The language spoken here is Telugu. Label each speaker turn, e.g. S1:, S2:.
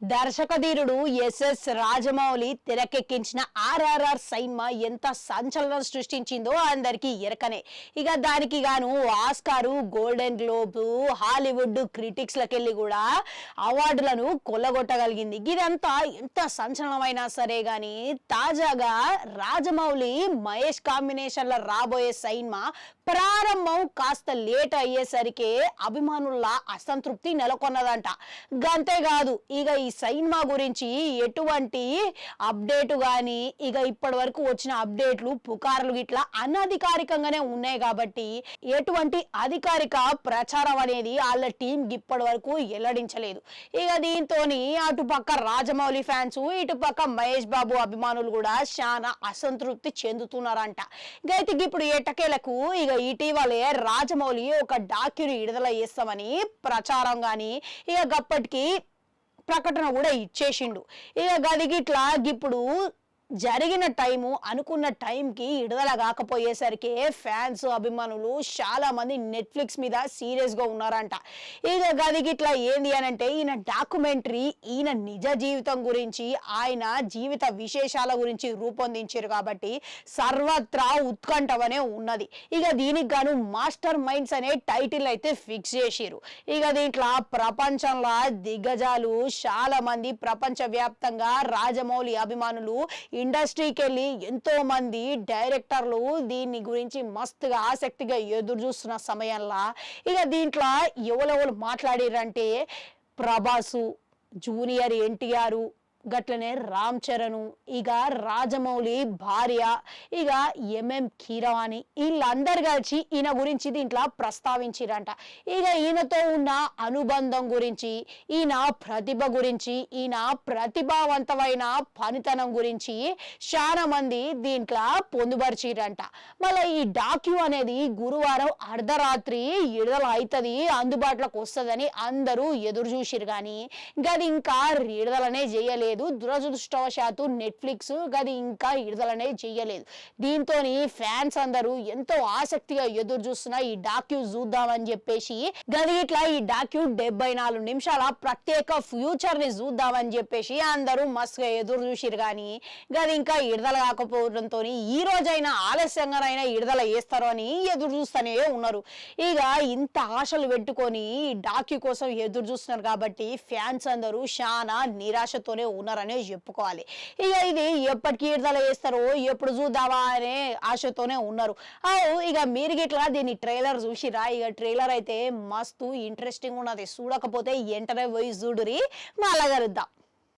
S1: దర్శకధీరుడు ఎస్ఎస్ రాజమౌళి తెరకెక్కించిన ఆర్ఆర్ఆర్ సినిమా ఎంత సంచలనం సృష్టించిందో అందరికీ ఎరకనే. ఇక దానికి గాను Oscar, golden globe, Hollywood critics లకెళ్ళి కూడా అవార్డులను కొల్లగొట్టగలిగింది. ఇదంతా ఎంత సంచలనమైనా సరే గాని తాజాగా రాజమౌళి మహేష్ కాంబినేషన్లో రాబోయే సినిమా ప్రారంభం కాస్త లేట్ అయ్యేసరికి అభిమానుల అసంతృప్తి నెలకొన్నదంట. గంతేకాదు ఇక ఈ సినిమా గురించి ఎటువంటి అప్డేట్ గాని ఇక ఇప్పటి వరకు వచ్చిన అప్డేట్లు పుకార్లు ఇట్లా అనధికారికంగానే ఉన్నాయి కాబట్టి ఎటువంటి అధికారిక ప్రచారం అనేది వాళ్ళ టీం ఇప్పటి వరకు వెల్లడించలేదు. ఇక దీంతో అటుపక్క రాజమౌళి ఫ్యాన్స్, ఇటుపక్క మహేష్ బాబు అభిమానులు కూడా చాలా అసంతృప్తి చెందుతున్నారంట. అయితే ఇప్పుడు ఎట్టకేలకు ఇక ఇటీవలే రాజమౌళి ఒక డాక్యుని విడుదల చేస్తామని ప్రచారం గాని ఇక గప్పటికి ప్రకటన కూడా ఇచ్చేసిండు. ఇక గదిగిట్లా ఇప్పుడు జరిగిన టైము అనుకున్న టైంకి విడుదల కాకపోయేసరికి ఫ్యాన్స్, అభిమానులు చాలా మంది నెట్ఫ్లిక్స్ మీద సీరియస్గా ఉన్నారంట. ఇక గదిగిట్లా ఏంది అని అంటే ఈయన డాక్యుమెంటరీ ఈయన నిజ జీవితం గురించి, ఆయన జీవిత విశేషాల గురించి రూపొందించారు కాబట్టి సర్వత్రా ఉత్కంఠవనే ఉన్నది. ఇక దీనికి గాను మాస్టర్ మైండ్స్ అనే టైటిల్ అయితే ఫిక్స్ చేసిరు. ఇక దీంట్లో ప్రపంచంలో దిగ్గజాలు చాలా మంది ప్రపంచవ్యాప్తంగా రాజమౌళి అభిమానులు ఇండస్ట్రీకి వెళ్ళి ఎంతో మంది డైరెక్టర్లు దీని గురించి మస్తుగా ఆసక్తిగా ఎదురు చూస్తున్న సమయంలో ఇక దీంట్లో ఎవరెవరు మాట్లాడారంటే ప్రభాసు, జూనియర్ ఎన్టీఆర్, గట్లనే రామ్ చరణ్, ఇక రాజమౌళి భార్య, ఇక ఎంఎం కీరవాణి వీళ్ళందరు కలిసి ఈయన గురించి దీంట్లో ప్రస్తావించిరంట. ఇక ఈయనతో ఉన్న అనుబంధం గురించి, ఈయన ప్రతిభ గురించి, ఈయన ప్రతిభావంతమైన పనితనం గురించి చాలా మంది దీంట్లో పొందుపరిచిరంట. మళ్ళీ ఈ డాక్యూ అనేది గురువారం అర్ధరాత్రి విడుదల అవుతుంది, అందుబాటులోకి వస్తుందని అందరూ ఎదురు చూసిరు. కానీ గది ఇంకా విడుదలనే చేయలేదు. దురదృష్టవశాత్తు నెట్ఫ్లిక్స్ గది ఇంకా విడుదలనే చేయలేదు. దీంతో ఫ్యాన్స్ అందరూ ఎంతో ఆసక్తిగా ఎదురు చూస్తున్న ఈ డాక్యూ చూద్దామని చెప్పేసి గది ఇట్లా ఈ డాక్యూ 74 నిమిషాల ప్రత్యేక ఫ్యూచర్ ని చూద్దామని చెప్పేసి అందరూ మస్తుగా ఎదురు చూసిరు. కానీ గది ఇంకా విడుదల కాకపోవడంతో ఈ రోజైనా ఆలస్యంగానైనా విడుదల చేస్తారు అని ఎదురు చూస్తూనే ఉన్నారు. ఇక ఇంత ఆశలు పెట్టుకొని డాక్యూ కోసం ఎదురు చూస్తున్నారు కాబట్టి ఫ్యాన్స్ అందరూ చాలా నిరాశతోనే ఉన్నారనే చెప్పుకోవాలి. ఇక ఇది ఎప్పటికి విడుదల చేస్తారో, ఎప్పుడు చూద్దామా అనే ఆశతోనే ఉన్నారు. ఇక మీరు గిట్లా దీన్ని ట్రైలర్ చూసిరా? ఇక ట్రైలర్ అయితే మస్తు ఇంట్రెస్టింగ్ ఉన్నది. చూడకపోతే వెంటనే పోయి చూడురి. మళ్ళా కలుద్దాం.